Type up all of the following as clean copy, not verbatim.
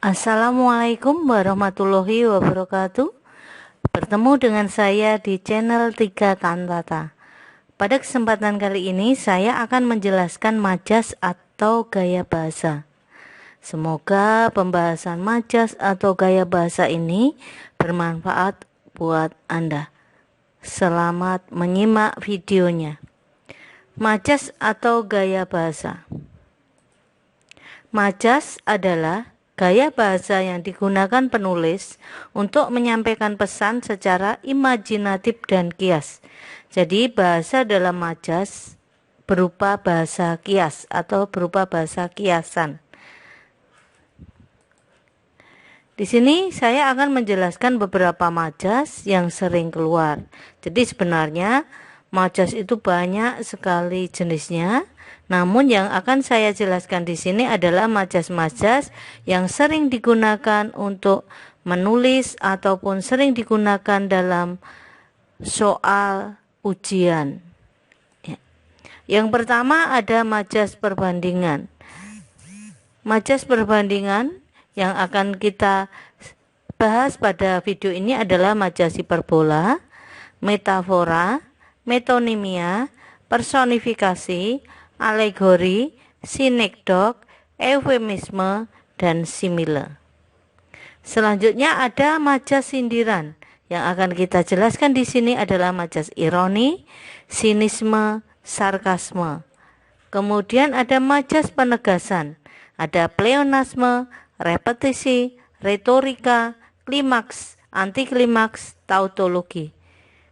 Assalamualaikum warahmatullahi wabarakatuh. Bertemu dengan saya di channel 3 Kantata. Pada kesempatan kali ini saya akan menjelaskan majas atau gaya bahasa. Semoga pembahasan majas atau gaya bahasa ini bermanfaat buat Anda. Selamat menyimak videonya. Majas atau gaya bahasa. Majas adalah gaya bahasa yang digunakan penulis untuk menyampaikan pesan secara imajinatif dan kias. Jadi bahasa dalam majas berupa bahasa kias atau berupa bahasa kiasan. Di sini saya akan menjelaskan beberapa majas yang sering keluar. Jadi sebenarnya majas itu banyak sekali jenisnya. Namun yang akan saya jelaskan di sini adalah majas-majas yang sering digunakan untuk menulis ataupun sering digunakan dalam soal ujian. Yang pertama ada majas perbandingan. Majas perbandingan yang akan kita bahas pada video ini adalah majas hiperbola, metafora, metonimia, personifikasi, alegori, sinekdok, eufemisme, dan simile. Selanjutnya ada majas sindiran. Yang akan kita jelaskan di sini adalah majas ironi, sinisme, sarkasme. Kemudian ada majas penegasan. Ada pleonasme, repetisi, retorika, klimaks, antiklimaks, tautologi.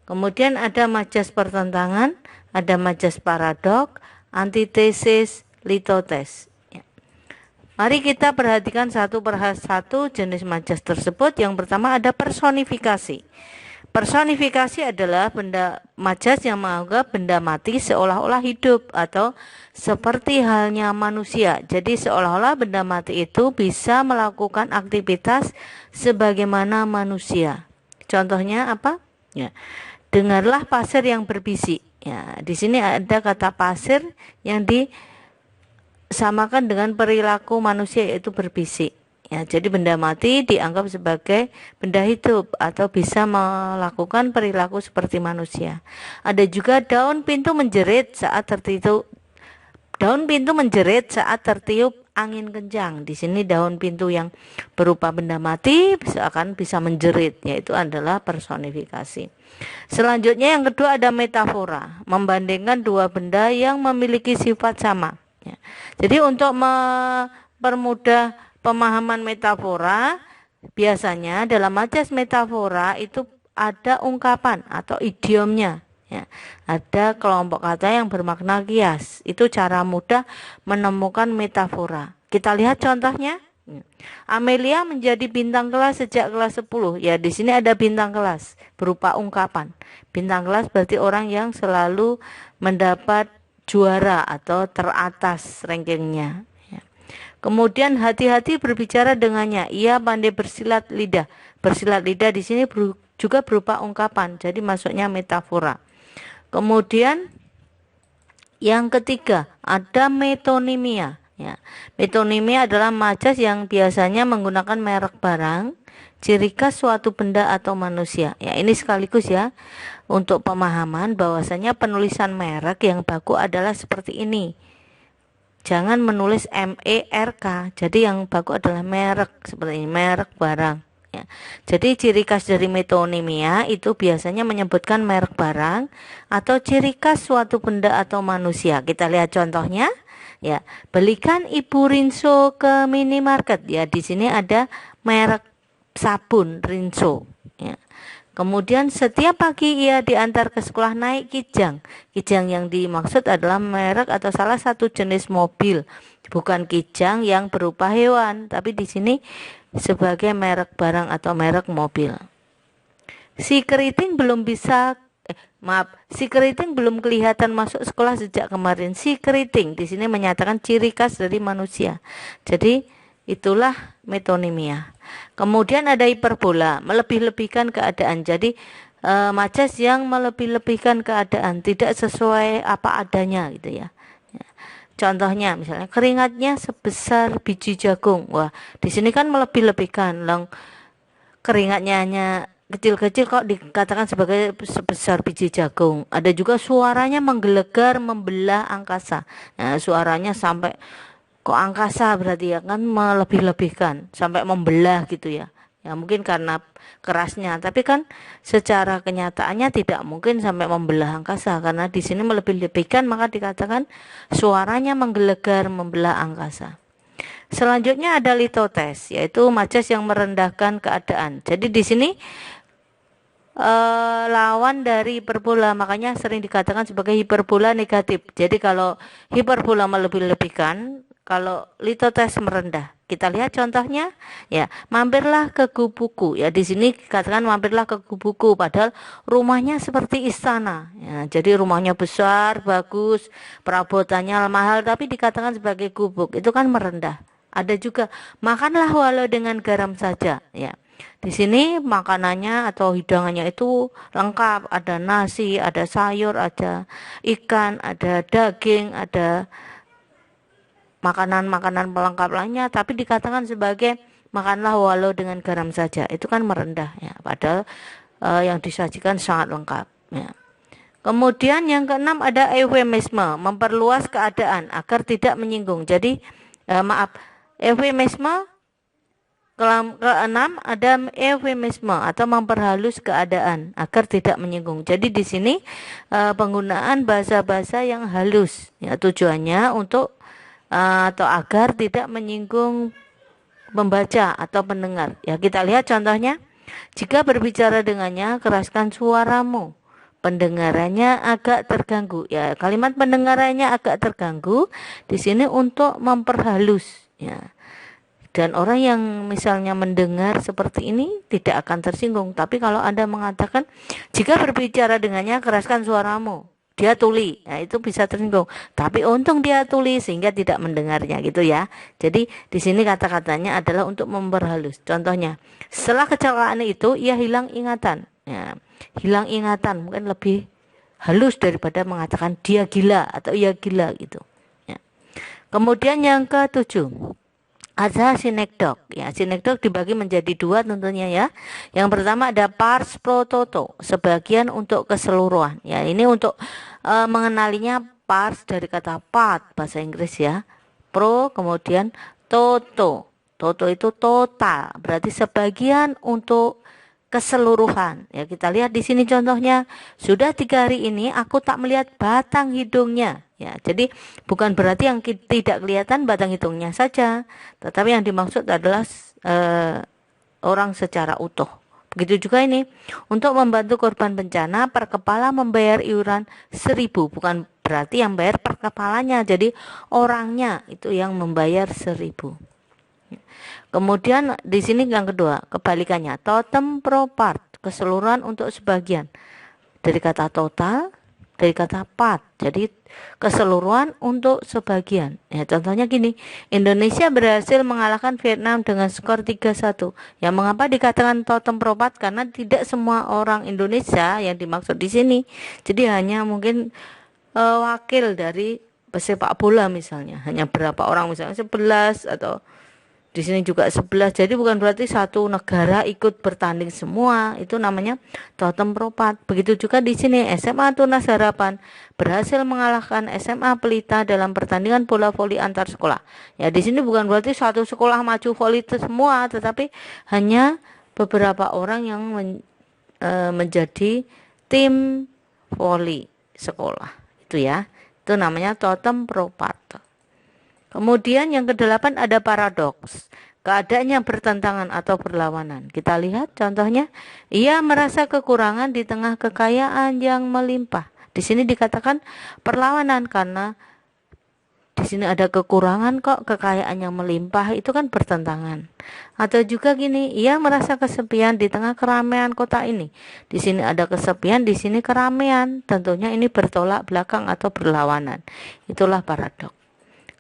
Kemudian ada majas pertentangan, ada majas paradok, antitesis, litotes. Mari kita perhatikan satu per satu jenis majas tersebut. Yang pertama ada personifikasi. Personifikasi adalah majas yang menganggap benda mati seolah-olah hidup atau seperti halnya manusia. Jadi seolah-olah benda mati itu bisa melakukan aktivitas sebagaimana manusia. Contohnya apa? Ya. Dengarlah pasir yang berbisik. Ya, di sini ada kata pasir yang disamakan dengan perilaku manusia yaitu berbisik. Ya, jadi benda mati dianggap sebagai benda hidup atau bisa melakukan perilaku seperti manusia. Ada juga daun pintu menjerit saat tertiup. Daun pintu menjerit saat tertiup angin kencang. Di sini daun pintu yang berupa benda mati akan bisa menjerit, yaitu adalah personifikasi. Selanjutnya yang kedua ada metafora, membandingkan dua benda yang memiliki sifat sama. Ya. Jadi untuk mempermudah pemahaman metafora, biasanya dalam majas metafora itu ada ungkapan atau idiomnya. Ya, ada kelompok kata yang bermakna kias. Itu cara mudah menemukan metafora. Kita lihat contohnya. Amelia menjadi bintang kelas sejak kelas 10. Ya, di sini ada bintang kelas berupa ungkapan. Bintang kelas berarti orang yang selalu mendapat juara atau teratas rankingnya. Ya. Kemudian hati-hati berbicara dengannya. Ia pandai bersilat lidah. Bersilat lidah di sini juga berupa ungkapan. Jadi masuknya metafora. Kemudian yang ketiga ada metonimia. Ya, metonimia adalah majas yang biasanya menggunakan merek barang, ciri khas suatu benda atau manusia. Ya, ini sekaligus ya untuk pemahaman bahwasanya penulisan merek yang baku adalah seperti ini. Jangan menulis MERK. Jadi yang baku adalah merek seperti ini, merek barang. Ya. Jadi ciri khas dari metonimia itu biasanya menyebutkan merek barang atau ciri khas suatu benda atau manusia. Kita lihat contohnya. Ya, belikan Ibu Rinso ke minimarket. Ya, di sini ada merek sabun Rinso. Ya. Kemudian setiap pagi ia diantar ke sekolah naik kijang. Kijang yang dimaksud adalah merek atau salah satu jenis mobil, bukan kijang yang berupa hewan, tapi di sini sebagai merek barang atau merek mobil. Si keriting belum kelihatan masuk sekolah sejak kemarin. Si keriting di sini menyatakan ciri khas dari manusia. Jadi itulah metonimia. Kemudian ada hiperbola, melebih-lebihkan keadaan. Jadi majas yang melebih-lebihkan keadaan, tidak sesuai apa adanya gitu ya. Contohnya misalnya keringatnya sebesar biji jagung. Wah, di sini kan melebih-lebihkan. Keringatnya hanya kecil-kecil kok dikatakan sebagai sebesar biji jagung. Ada juga suaranya menggelegar membelah angkasa. Nah, suaranya sampai kok angkasa berarti ya kan melebih-lebihkan sampai membelah gitu ya. Ya mungkin karena kerasnya, tapi kan secara kenyataannya tidak mungkin sampai membelah angkasa karena di sini melebih-lebihkan maka dikatakan suaranya menggelegar membelah angkasa. Selanjutnya ada litotes, yaitu majas yang merendahkan keadaan. Jadi di sini lawan dari hiperbola, makanya sering dikatakan sebagai hiperbola negatif. Jadi kalau hiperbola melebih-lebihkan, kalau litotes merendah. Kita lihat contohnya, ya, mampirlah ke gubuku. Ya, di sini dikatakan mampirlah ke gubuku, padahal rumahnya seperti istana. Ya, jadi rumahnya besar, bagus, perabotannya mahal, tapi dikatakan sebagai gubuk. Itu kan merendah. Ada juga makanlah walau dengan garam saja, ya. Di sini makanannya atau hidangannya itu lengkap, ada nasi, ada sayur, ada ikan, ada daging, ada makanan-makanan pelengkap lainnya, tapi dikatakan sebagai makanlah walau dengan garam saja. Itu kan merendah ya, padahal yang disajikan sangat lengkap ya. Kemudian yang keenam ada eufemisme, memperluas keadaan agar tidak menyinggung. Jadi eufemisme. Keenam ada eufemisme atau memperhalus keadaan agar tidak menyinggung. Jadi di sini penggunaan bahasa-bahasa yang halus ya, tujuannya untuk atau agar tidak menyinggung pembaca atau pendengar. Ya, kita lihat contohnya. Jika berbicara dengannya, keraskan suaramu. Pendengarannya agak terganggu. Ya, kalimat pendengarannya agak terganggu di sini untuk memperhalus ya. Dan orang yang misalnya mendengar seperti ini tidak akan tersinggung. Tapi kalau Anda mengatakan jika berbicara dengannya keraskan suaramu, dia tuli, nah itu bisa tersinggung. Tapi untung dia tuli sehingga tidak mendengarnya gitu ya. Jadi di sini kata-katanya adalah untuk memperhalus. Contohnya, setelah kecelakaan itu ia hilang ingatan. Ya, hilang ingatan mungkin lebih halus daripada mengatakan dia gila atau ia gila gitu. Ya. Kemudian yang ketujuh. Ada sinekdok ya, sinekdok dibagi menjadi dua tentunya ya. Yang pertama ada pars pro toto, sebagian untuk keseluruhan ya. Ini untuk mengenalinya pars dari kata part bahasa Inggris ya, pro kemudian toto, toto itu total berarti sebagian untuk keseluruhan ya. Kita lihat di sini contohnya, sudah 3 hari ini aku tak melihat batang hidungnya. Ya, jadi bukan berarti yang tidak kelihatan batang hidungnya saja, tetapi yang dimaksud adalah orang secara utuh. Begitu juga ini, untuk membantu korban bencana, per kepala membayar iuran 1.000, bukan berarti yang bayar per kepalanya, jadi orangnya itu yang membayar 1.000. Kemudian di sini yang kedua, kebalikannya, totem pro part, keseluruhan untuk sebagian. Dari kata total, dari kata part, jadi keseluruhan untuk sebagian. Ya, contohnya gini, Indonesia berhasil mengalahkan Vietnam dengan skor 3-1. Ya, mengapa dikatakan totem pro part? Karena tidak semua orang Indonesia yang dimaksud di sini. Jadi hanya mungkin wakil dari pesepak bola misalnya, hanya berapa orang misalnya 11 atau di sini juga 11. Jadi bukan berarti satu negara ikut bertanding semua. Itu namanya totem pro part. Begitu juga di sini SMA Tunas Harapan berhasil mengalahkan SMA Pelita dalam pertandingan bola voli antar sekolah. Ya, di sini bukan berarti satu sekolah maju voli semua, tetapi hanya beberapa orang yang menjadi tim voli sekolah. Itu ya. Itu namanya totem pro part. Kemudian yang kedelapan ada paradoks, keadaan yang bertentangan atau berlawanan. Kita lihat contohnya, ia merasa kekurangan di tengah kekayaan yang melimpah. Di sini dikatakan perlawanan karena di sini ada kekurangan kok kekayaan yang melimpah, itu kan bertentangan. Atau juga gini, ia merasa kesepian di tengah keramaian kota ini. Di sini ada kesepian, di sini keramaian. Tentunya ini bertolak belakang atau berlawanan. Itulah paradoks.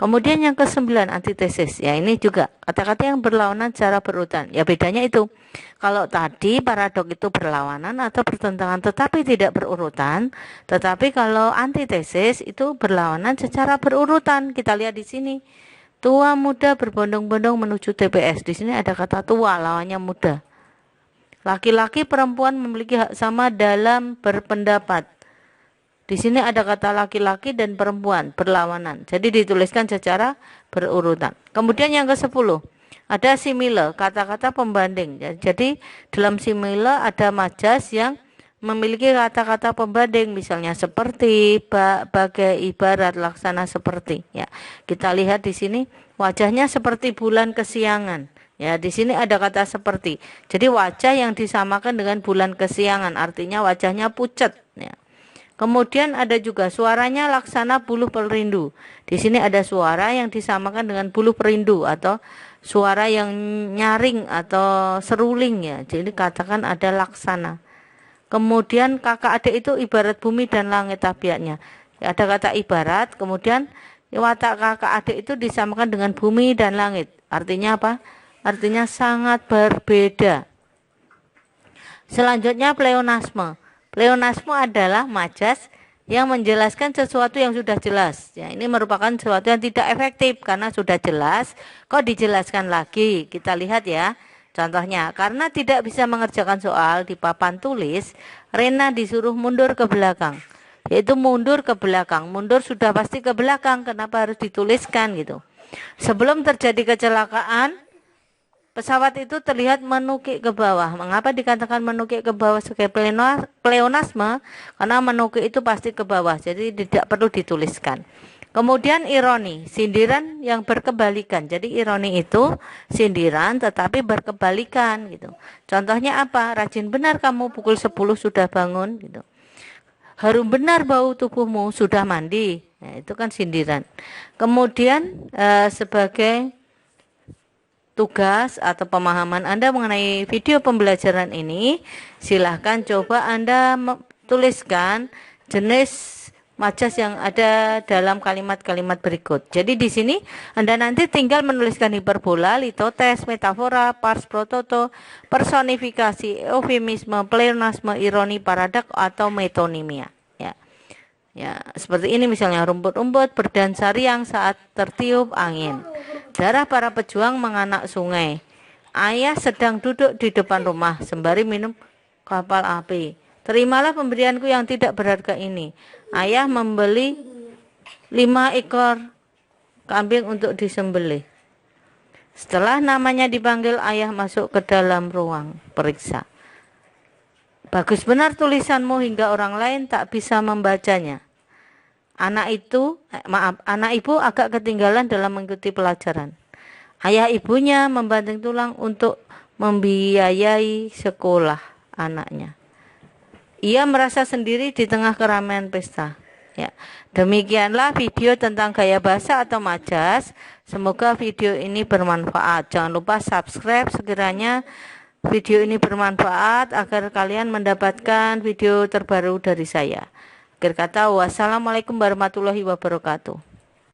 Kemudian yang ke-9 antitesis. Ya, ini juga kata-kata yang berlawanan secara berurutan. Ya, bedanya itu. Kalau tadi paradok itu berlawanan atau bertentangan tetapi tidak berurutan, tetapi kalau antitesis itu berlawanan secara berurutan. Kita lihat di sini. Tua muda berbondong-bondong menuju TPS. Di sini ada kata tua, lawannya muda. Laki-laki perempuan memiliki hak sama dalam berpendapat. Di sini ada kata laki-laki dan perempuan berlawanan. Jadi dituliskan secara berurutan. Kemudian yang ke-10, ada simile, kata-kata pembanding. Jadi dalam simile ada majas yang memiliki kata-kata pembanding, misalnya seperti, bagai, ibarat, laksana, seperti. Ya, kita lihat di sini wajahnya seperti bulan kesiangan. Ya, di sini ada kata seperti. Jadi wajah yang disamakan dengan bulan kesiangan, artinya wajahnya pucat. Ya. Kemudian ada juga suaranya laksana buluh perindu. Di sini ada suara yang disamakan dengan buluh perindu atau suara yang nyaring atau seruling ya. Jadi katakan ada laksana. Kemudian kakak adik itu ibarat bumi dan langit tabiatnya. Ada kata ibarat, kemudian watak kakak adik itu disamakan dengan bumi dan langit. Artinya apa? Artinya sangat berbeda. Selanjutnya pleonasme. Pleonasme adalah majas yang menjelaskan sesuatu yang sudah jelas. Ya, ini merupakan sesuatu yang tidak efektif karena sudah jelas, kok dijelaskan lagi. Kita lihat ya. Contohnya, karena tidak bisa mengerjakan soal di papan tulis, Rena disuruh mundur ke belakang. Yaitu mundur ke belakang. Mundur sudah pasti ke belakang, kenapa harus dituliskan gitu. Sebelum terjadi kecelakaan, pesawat itu terlihat menukik ke bawah. Mengapa dikatakan menukik ke bawah sebagai pleonasme? Karena menukik itu pasti ke bawah, jadi tidak perlu dituliskan. Kemudian ironi, sindiran yang berkebalikan. Jadi ironi itu sindiran tetapi berkebalikan gitu. Contohnya apa? Rajin benar kamu pukul 10 sudah bangun gitu. Harum benar bau tubuhmu sudah mandi. Nah, itu kan sindiran. Kemudian sebagai tugas atau pemahaman Anda mengenai video pembelajaran ini, silahkan coba Anda tuliskan jenis majas yang ada dalam kalimat-kalimat berikut. Jadi di sini Anda nanti tinggal menuliskan hiperbola, litotes, metafora, pars pro toto, personifikasi, eufemisme, pleonasme, ironi, paradak atau metonimia. Ya. Ya, seperti ini misalnya rumput-rumput berdansa riang saat tertiup angin. Darah para pejuang menganak sungai. Ayah sedang duduk di depan rumah sembari minum kapal api. Terimalah pemberianku yang tidak berharga ini. Ayah membeli 5 ekor kambing untuk disembelih. Setelah namanya dipanggil, ayah masuk ke dalam ruang periksa. Bagus benar tulisanmu hingga orang lain tak bisa membacanya. Anak ibu agak ketinggalan dalam mengikuti pelajaran. Ayah ibunya membanting tulang untuk membiayai sekolah anaknya. Ia merasa sendiri di tengah keramaian pesta. Ya, demikianlah video tentang gaya bahasa atau majas. Semoga video ini bermanfaat. Jangan lupa subscribe sekiranya video ini bermanfaat agar kalian mendapatkan video terbaru dari saya. Akhir kata, wassalamualaikum warahmatullahi wabarakatuh.